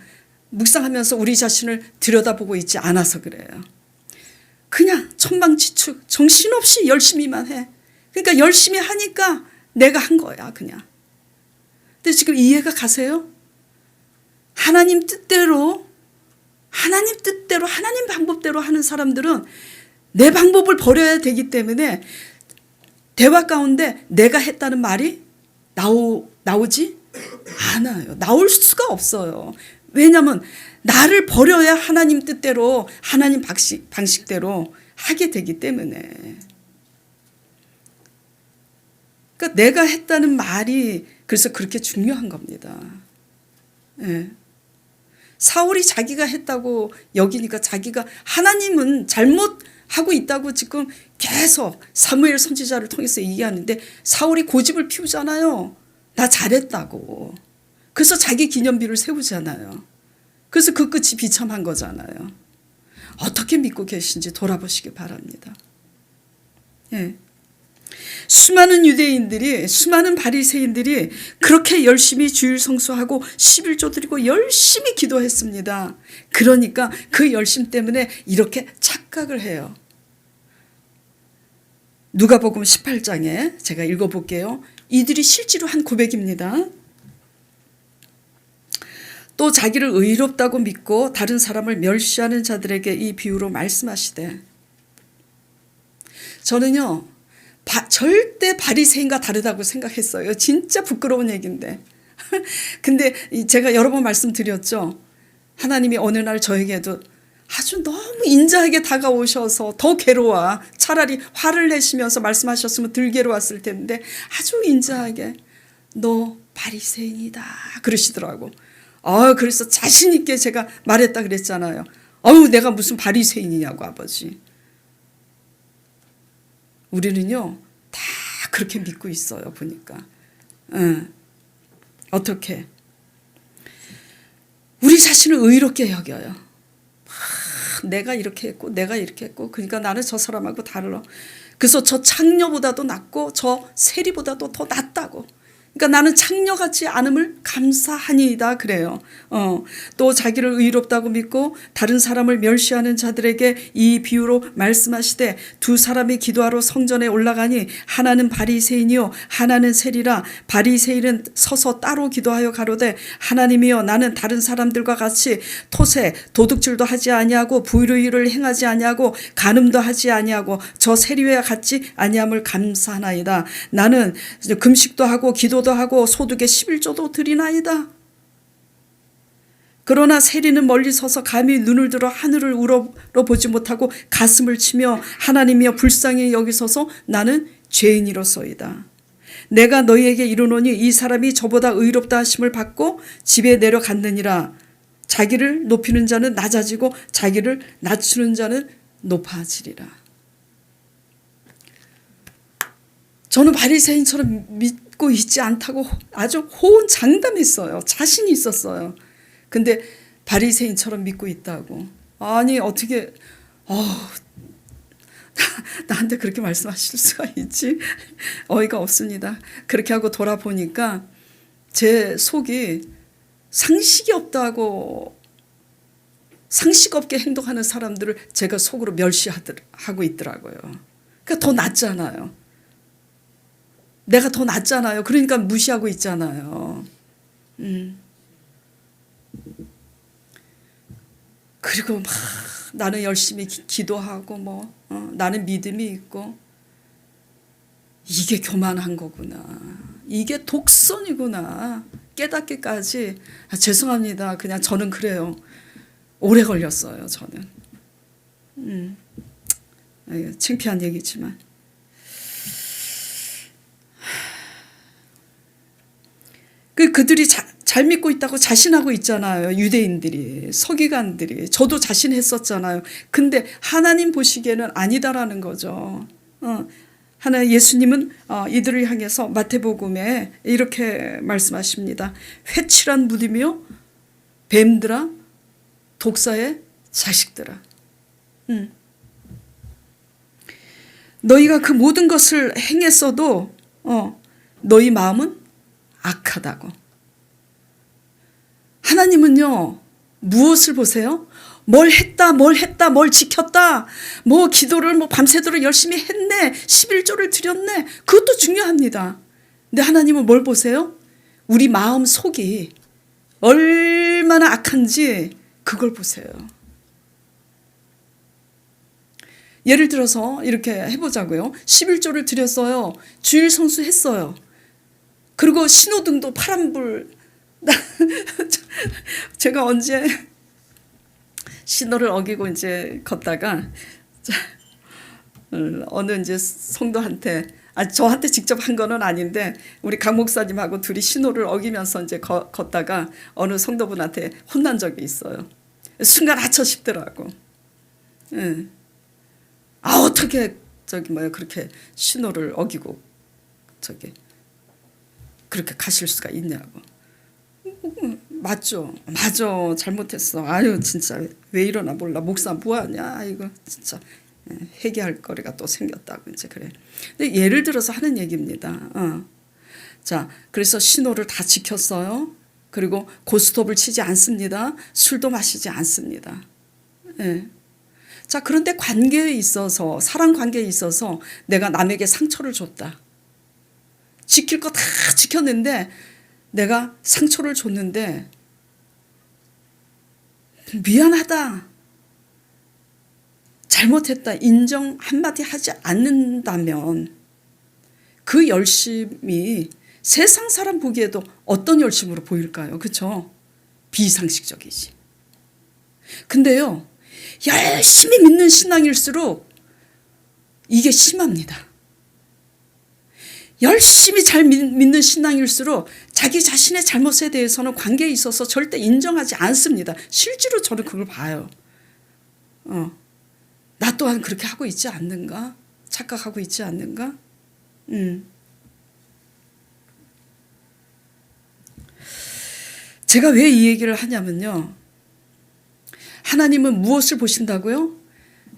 묵상하면서 우리 자신을 들여다보고 있지 않아서 그래요. 그냥 천방지축 정신없이 열심히만 해. 그러니까 열심히 하니까 내가 한 거야 그냥. 근데 지금 이해가 가세요? 하나님 뜻대로 하나님 방법대로 하는 사람들은 내 방법을 버려야 되기 때문에 대화 가운데 내가 했다는 말이 나오지 않아요. 나올 수가 없어요. 왜냐하면 나를 버려야 하나님 뜻대로 하나님 방식대로 하게 되기 때문에. 그러니까 내가 했다는 말이 그래서 그렇게 중요한 겁니다. 예. 사울이 자기가 했다고 여기니까 자기가 하나님은 잘못하고 있다고 지금 계속 사무엘 선지자를 통해서 얘기하는데 사울이 고집을 피우잖아요. 나 잘했다고. 그래서 자기 기념비를 세우잖아요. 그래서 그 끝이 비참한 거잖아요. 어떻게 믿고 계신지 돌아보시기 바랍니다. 예. 수많은 유대인들이 수많은 바리새인들이 그렇게 열심히 주일 성수하고 11조 드리고 열심히 기도했습니다. 그러니까 그 열심 때문에 이렇게 착각을 해요. 누가복음 18장에 제가 읽어볼게요. 이들이 실제로 한 고백입니다. 또 자기를 의롭다고 믿고 다른 사람을 멸시하는 자들에게 이 비유로 말씀하시되 저는요 절대 바리새인과 다르다고 생각했어요. 진짜 부끄러운 얘기인데 근데 제가 여러 번 말씀드렸죠. 하나님이 어느 날 저에게도 아주 너무 인자하게 다가오셔서 더 괴로워. 차라리 화를 내시면서 말씀하셨으면 덜 괴로웠을 텐데 아주 인자하게 너 바리새인이다 그러시더라고. 그래서 자신 있게 제가 말했다 그랬잖아요. 내가 무슨 바리새인이냐고 아버지. 우리는요 다 그렇게 믿고 있어요. 보니까 응. 어떻게 우리 자신을 의롭게 여겨요. 내가 이렇게 했고 내가 이렇게 했고 그러니까 나는 저 사람하고 달라. 그래서 저 창녀보다도 낫고 저 세리보다도 더 낫다고. 그러니까 나는 창녀같지 않음을 감사하니이다 그래요. 또 자기를 의롭다고 믿고 다른 사람을 멸시하는 자들에게 이 비유로 말씀하시되 두 사람이 기도하러 성전에 올라가니 하나는 바리새인이요 하나는 세리라. 바리새인은 서서 따로 기도하여 가로되 하나님이여 나는 다른 사람들과 같이 토세 도둑질도 하지 아니하고 불의를 행하지 아니하고 간음도 하지 아니하고 저 세리와 같지 아니함을 감사하나이다. 나는 금식도 하고 기도도 하고 소득의 11조도 드리나이다. 그러나 세리는 멀리 서서 감히 눈을 들어 하늘을 우러보지 못하고 가슴을 치며 하나님이여 불쌍히 여기소서 나는 죄인이로소이다. 내가 너희에게 이르노니 이 사람이 저보다 의롭다 하심을 받고 집에 내려갔느니라. 자기를 높이는 자는 낮아지고 자기를 낮추는 자는 높아지리라. 저는 바리새인처럼 믿고 있지 않다고 아주 호언장담했어요. 자신이 있었어요. 근데 바리새인처럼 믿고 있다고. 아니 어떻게 나한테 그렇게 말씀하실 수가 있지? 어이가 없습니다. 그렇게 하고 돌아보니까 제 속이 상식이 없다고 상식 없게 행동하는 사람들을 제가 속으로 멸시하고 있더라고요. 그러니까 더 낫잖아요. 내가 더 낫잖아요. 그러니까 무시하고 있잖아요. 그리고 막 나는 열심히 기도하고 나는 믿음이 있고 이게 교만한 거구나. 이게 독선이구나. 깨닫기까지 죄송합니다. 그냥 저는 그래요. 오래 걸렸어요. 저는. 창피한 얘기지만. 그들이 잘 믿고 있다고 자신하고 있잖아요. 유대인들이, 서기관들이. 저도 자신했었잖아요. 근데 하나님 보시기에는 아니다라는 거죠. 예수님은 이들을 향해서 마태복음에 이렇게 말씀하십니다. 회칠한 무리며 뱀들아 독사의 자식들아. 너희가 그 모든 것을 행했어도 너희 마음은 악하다고. 하나님은요 무엇을 보세요? 뭘 했다 뭘 지켰다 기도를 밤새도록 열심히 했네 11조를 드렸네 그것도 중요합니다. 근데 하나님은 뭘 보세요? 우리 마음 속이 얼마나 악한지 그걸 보세요. 예를 들어서 이렇게 해보자고요. 11조를 드렸어요. 주일 성수했어요. 그리고 신호등도 파란불. 제가 언제 신호를 어기고 이제 걷다가 어느 이제 성도한테 저한테 직접 한 거는 아닌데 우리 강 목사님하고 둘이 신호를 어기면서 이제 걷다가 어느 성도분한테 혼난 적이 있어요. 순간 아차 싶더라고. 어떻게 그렇게 신호를 어기고 그렇게 가실 수가 있냐고. 맞죠. 맞아. 잘못했어. 아유 진짜 왜 이러나 몰라. 목사 뭐하냐. 이거 진짜 회개할 거리가 또 생겼다고 이제 그래. 근데 예를 들어서 하는 얘기입니다. 자, 그래서 신호를 다 지켰어요. 그리고 고스톱을 치지 않습니다. 술도 마시지 않습니다. 자, 그런데 관계에 있어서 사람 관계에 있어서 내가 남에게 상처를 줬다. 지킬 거 다 지켰는데 내가 상처를 줬는데 미안하다. 잘못했다. 인정 한마디 하지 않는다면 그 열심이 세상 사람 보기에도 어떤 열심으로 보일까요? 그렇죠? 비상식적이지. 근데요. 열심히 믿는 신앙일수록 이게 심합니다. 열심히 잘 믿는 신앙일수록 자기 자신의 잘못에 대해서는 관계에 있어서 절대 인정하지 않습니다. 실제로 저는 그걸 봐요. 나 또한 그렇게 하고 있지 않는가? 착각하고 있지 않는가? 제가 왜 이 얘기를 하냐면요. 하나님은 무엇을 보신다고요?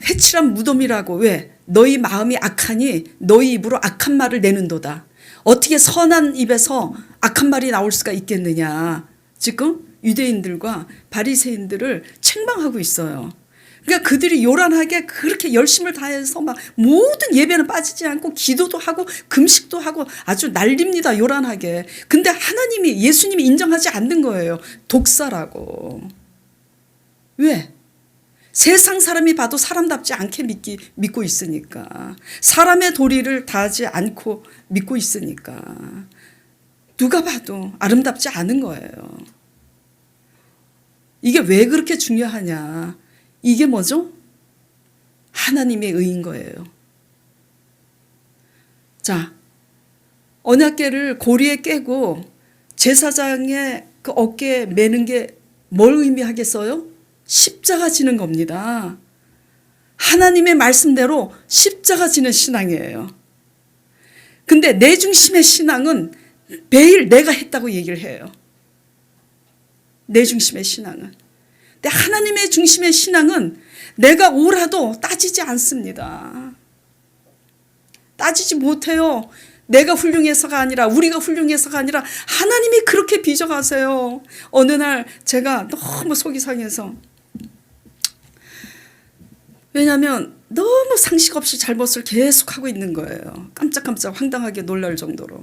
회칠한 무덤이라고. 왜? 너희 마음이 악하니 너희 입으로 악한 말을 내는도다. 어떻게 선한 입에서 악한 말이 나올 수가 있겠느냐. 지금 유대인들과 바리새인들을 책망하고 있어요. 그러니까 그들이 요란하게 그렇게 열심을 다해서 막 모든 예배는 빠지지 않고 기도도 하고 금식도 하고 아주 난립니다. 요란하게. 근데 하나님이 예수님이 인정하지 않는 거예요. 독사라고. 왜? 세상 사람이 봐도 사람답지 않게 믿고 있으니까. 사람의 도리를 다하지 않고 믿고 있으니까. 누가 봐도 아름답지 않은 거예요. 이게 왜 그렇게 중요하냐. 이게 뭐죠? 하나님의 의인 거예요. 자, 언약궤를 고리에 깨고 제사장의 그 어깨에 매는 게 뭘 의미하겠어요? 십자가 지는 겁니다. 하나님의 말씀대로 십자가 지는 신앙이에요. 근데 내 중심의 신앙은 매일 내가 했다고 얘기를 해요. 내 중심의 신앙은. 근데 하나님의 중심의 신앙은 내가 옳아도 따지지 않습니다. 따지지 못해요. 내가 훌륭해서가 아니라 우리가 훌륭해서가 아니라 하나님이 그렇게 빚어가세요. 어느 날 제가 너무 속이 상해서, 왜냐하면 너무 상식 없이 잘못을 계속하고 있는 거예요. 깜짝깜짝 황당하게 놀랄 정도로.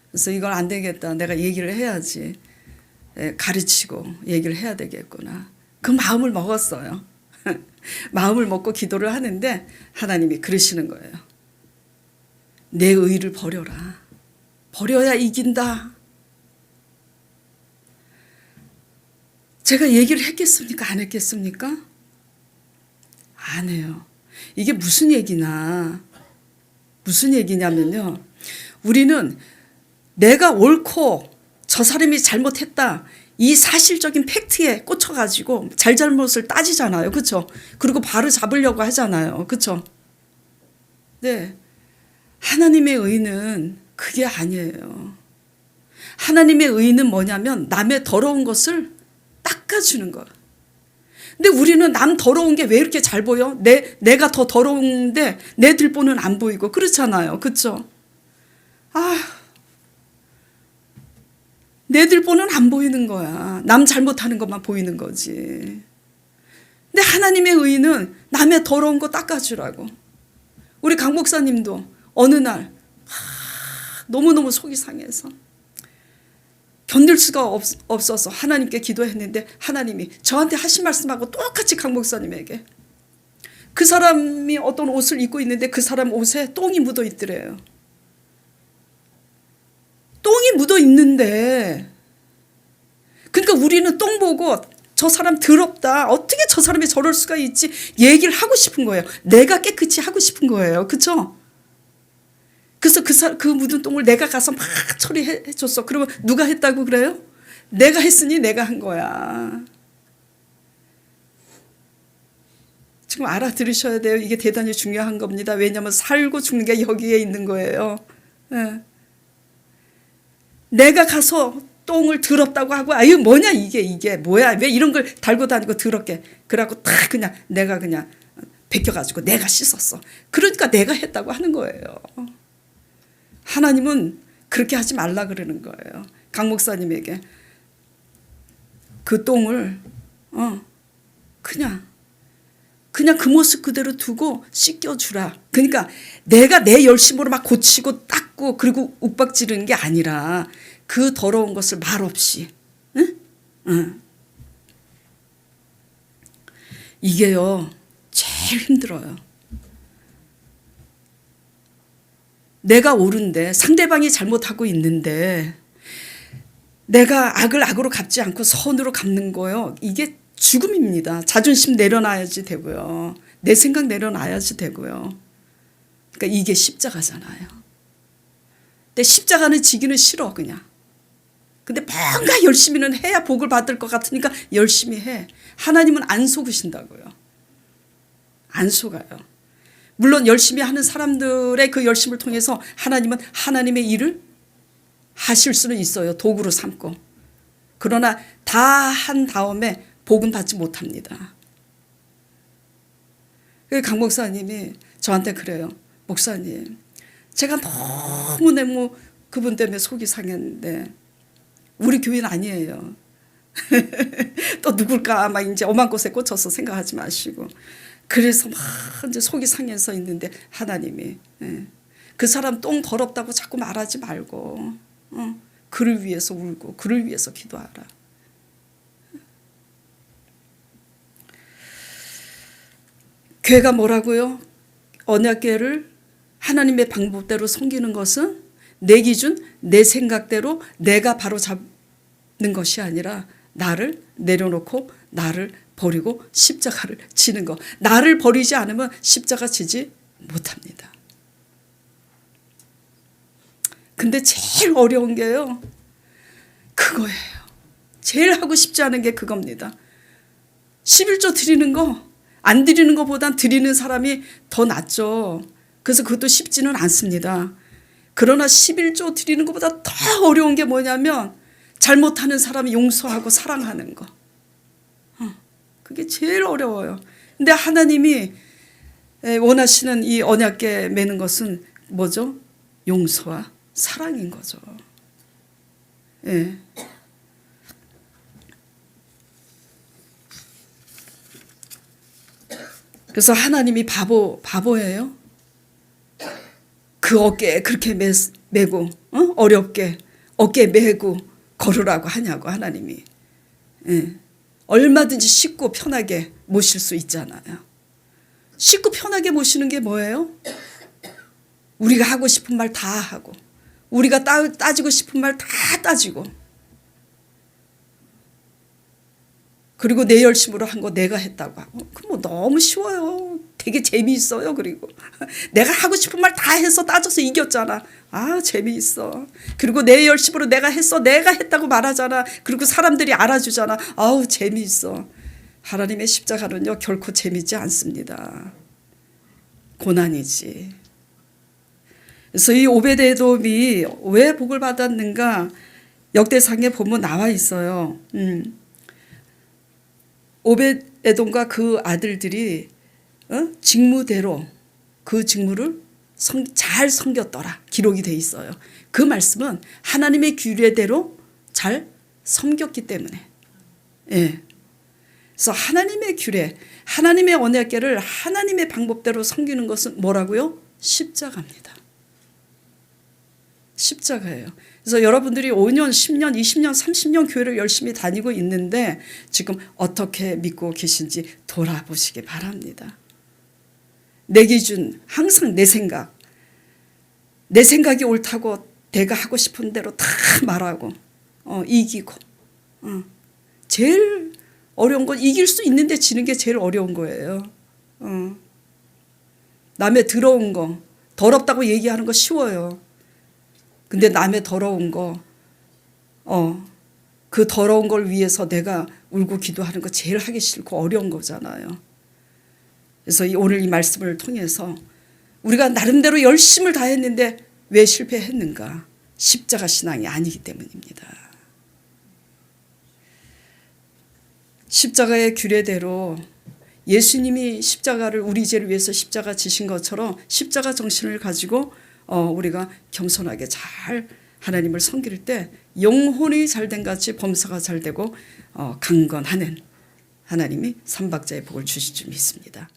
그래서 이건 안 되겠다. 내가 얘기를 해야지. 가르치고 얘기를 해야 되겠구나. 그 마음을 먹었어요. 마음을 먹고 기도를 하는데 하나님이 그러시는 거예요. 내 의를 버려라. 버려야 이긴다. 제가 얘기를 했겠습니까? 안 했겠습니까? 안 해요. 이게 무슨 얘기냐면요. 우리는 내가 옳고 저 사람이 잘못했다. 이 사실적인 팩트에 꽂혀가지고 잘잘못을 따지잖아요. 그렇죠? 그리고 바로 잡으려고 하잖아요. 그렇죠? 네. 하나님의 의는 그게 아니에요. 하나님의 의는 뭐냐면 남의 더러운 것을 닦아주는 거. 근데 우리는 남 더러운 게 왜 이렇게 잘 보여? 내가 더 더러운데 내 들보는 안 보이고 그렇잖아요. 그렇죠? 내 들보는 안 보이는 거야. 남 잘못하는 것만 보이는 거지. 근데 하나님의 의는 남의 더러운 거 닦아주라고. 우리 강 목사님도 어느 날 너무너무 속이 상해서 견딜 수가 없어서 하나님께 기도했는데 하나님이 저한테 하신 말씀하고 똑같이 강 목사님에게, 그 사람이 어떤 옷을 입고 있는데 그 사람 옷에 똥이 묻어 있더래요. 똥이 묻어 있는데, 그러니까 우리는 똥 보고 저 사람 더럽다, 어떻게 저 사람이 저럴 수가 있지, 얘기를 하고 싶은 거예요. 내가 깨끗이 하고 싶은 거예요. 그렇죠? 그래서 그 묻은 똥을 내가 가서 막 처리해 줬어. 그러면 누가 했다고 그래요? 내가 했으니 내가 한 거야. 지금 알아들으셔야 돼요. 이게 대단히 중요한 겁니다. 왜냐하면 살고 죽는 게 여기에 있는 거예요. 네. 내가 가서 똥을 더럽다고 하고, 아유 뭐냐 이게 뭐야, 왜 이런 걸 달고 다니고 더럽게, 그래갖고 다 그냥 내가 그냥 벗겨가지고 내가 씻었어. 그러니까 내가 했다고 하는 거예요. 하나님은 그렇게 하지 말라 그러는 거예요. 강 목사님에게 그 똥을 그냥 그 모습 그대로 두고 씻겨주라. 그러니까 내가 내 열심으로 막 고치고 닦고 그리고 욱박지르는 게 아니라 그 더러운 것을 말없이. 응? 이게요 제일 힘들어요. 내가 옳은데 상대방이 잘못하고 있는데 내가 악을 악으로 갚지 않고 선으로 갚는 거요. 이게 죽음입니다. 자존심 내려놔야지 되고요. 내 생각 내려놔야지 되고요. 그러니까 이게 십자가잖아요. 근데 십자가는 지기는 싫어 그냥. 근데 뭔가 열심히는 해야 복을 받을 것 같으니까 열심히 해. 하나님은 안 속으신다고요. 안 속아요. 물론 열심히 하는 사람들의 그 열심을 통해서 하나님은 하나님의 일을 하실 수는 있어요. 도구로 삼고. 그러나 다 한 다음에 복은 받지 못합니다. 강 목사님이 저한테 그래요. 목사님, 제가 너무 그분 때문에 속이 상했는데 우리 교회는 아니에요. 또 누굴까 막 이제 엄한 곳에 꽂혀서 생각하지 마시고. 그래서 막 이제 속이 상해서 있는데 하나님이 그 사람 똥 더럽다고 자꾸 말하지 말고 그를 위해서 울고 그를 위해서 기도하라. 교회가 뭐라고요? 언약궤를 하나님의 방법대로 섬기는 것은 내 기준, 내 생각대로 내가 바로 잡는 것이 아니라 나를 내려놓고 나를 버리고 십자가를 지는 것. 나를 버리지 않으면 십자가 지지 못합니다. 근데 제일 어려운 게요, 그거예요. 제일 하고 싶지 않은 게 그겁니다. 11조 드리는 거, 안 드리는 것보단 드리는 사람이 더 낫죠. 그래서 그것도 쉽지는 않습니다. 그러나 11조 드리는 것보다 더 어려운 게 뭐냐면 잘못하는 사람이 용서하고 사랑하는 거. 그게 제일 어려워요. 근데 하나님이 원하시는 이 언약궤 매는 것은 뭐죠? 용서와 사랑인 거죠. 예. 그래서 하나님이 바보예요. 그 어깨에 그렇게 메고 어렵게 어깨에 메고 걸으라고 하냐고 하나님이. 예. 얼마든지 쉽고 편하게 모실 수 있잖아요. 쉽고 편하게 모시는 게 뭐예요? 우리가 하고 싶은 말 다 하고 우리가 따지고 싶은 말 다 따지고 그리고 내 열심으로 한 거 내가 했다고 하고. 그 뭐 너무 쉬워요. 되게 재미있어요. 그리고 내가 하고 싶은 말 다 해서 따져서 이겼잖아. 아, 재미있어. 그리고 내 열심으로 내가 했어. 내가 했다고 말하잖아. 그리고 사람들이 알아주잖아. 아우, 재미있어. 하나님의 십자가는요, 결코 재미있지 않습니다. 고난이지. 그래서 이 오베데돔이 왜 복을 받았는가? 역대상에 보면 나와 있어요. 오벳에돔과 그 아들들이 직무대로 그 직무를 잘 섬겼더라. 기록이 돼 있어요. 그 말씀은 하나님의 규례대로 잘 섬겼기 때문에. 예. 그래서 하나님의 규례, 하나님의 언약궤를 하나님의 방법대로 섬기는 것은 뭐라고요? 십자가입니다. 십자가예요. 그래서 여러분들이 5년, 10년, 20년, 30년 교회를 열심히 다니고 있는데 지금 어떻게 믿고 계신지 돌아보시기 바랍니다. 내 기준, 항상 내 생각이 옳다고 내가 하고 싶은 대로 다 말하고 이기고. 제일 어려운 건 이길 수 있는데 지는 게 제일 어려운 거예요. 남의 더러운 거, 더럽다고 얘기하는 거 쉬워요. 근데 남의 더러운 거, 그 더러운 걸 위해서 내가 울고 기도하는 거 제일 하기 싫고 어려운 거잖아요. 그래서 오늘 이 말씀을 통해서 우리가 나름대로 열심을 다했는데 왜 실패했는가? 십자가 신앙이 아니기 때문입니다. 십자가의 규례대로 예수님이 십자가를 우리 죄를 위해서 십자가 지신 것처럼 십자가 정신을 가지고 우리가 겸손하게 잘 하나님을 섬길 때 영혼이 잘된 같이 범사가 잘되고 강건하는 하나님이 삼박자의 복을 주실 줄 믿습니다.